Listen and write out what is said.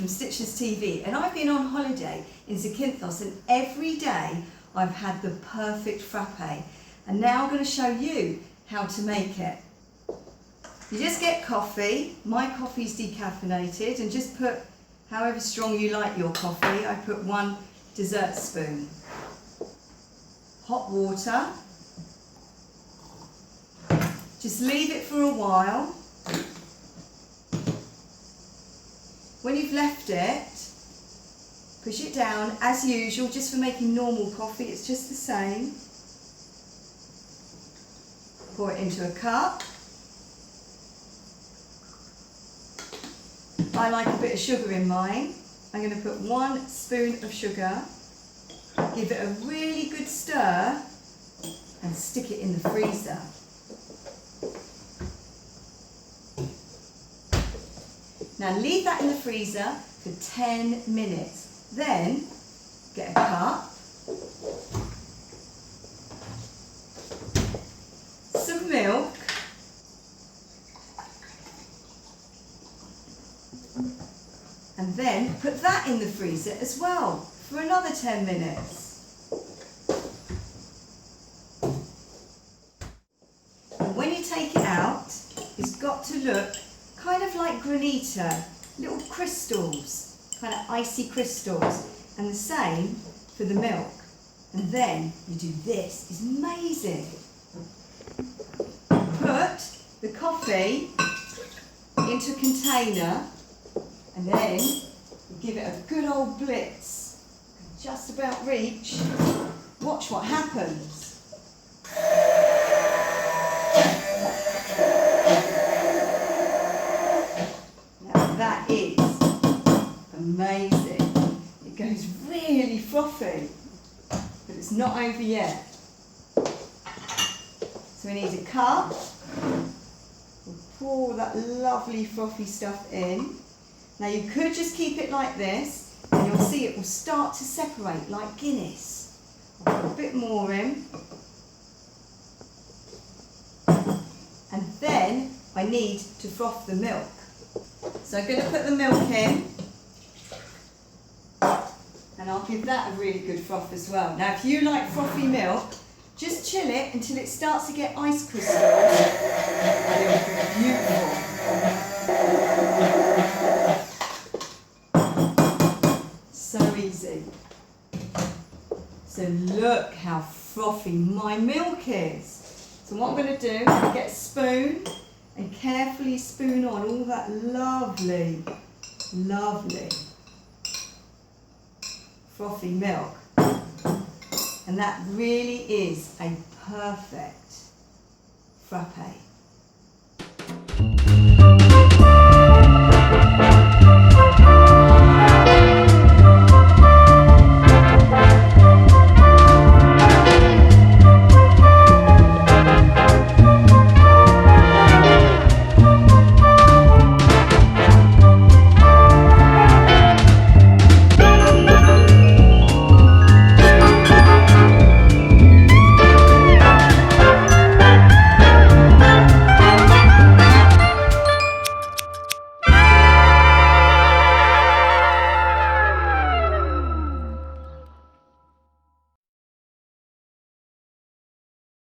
from Stitchless TV, and I've been on holiday in Zakynthos, and every day I've had the perfect frappe, and now I'm going to show you how to make it. You just get coffee. My coffee's decaffeinated, and just put however strong you like your coffee. I put 1 dessert spoon. Hot water. Just leave it for a while. When you've left it, push it down as usual, just for making normal coffee, it's just the same. Pour it into a cup. I like a bit of sugar in mine. I'm going to put 1 spoon of sugar, give it a really good stir, and stick it in the freezer. Now leave that in the freezer for 10 minutes. Then get a cup, some milk, and then put that in the freezer as well for another 10 minutes. And when you take it out, it's got to look kind of like granita, little crystals, kind of icy crystals, and the same for the milk. And then you do this, it's amazing. Put the coffee into a container, and then give it a good old blitz. Just about reach. Watch what happens. That is amazing. It goes really frothy, but it's not over yet. So we need a cup. We'll pour that lovely frothy stuff in. Now you could just keep it like this, and you'll see it will start to separate like Guinness. I'll put a bit more in. And then I need to froth the milk. So I'm going to put the milk in, and I'll give that a really good froth as well. Now if you like frothy milk, just chill it until it starts to get ice crystals, and it will be beautiful. So easy. So look how frothy my milk is. So what I'm going to do is get a spoon and carefully spoon on all that lovely, lovely frothy milk. And that really is a perfect frappe.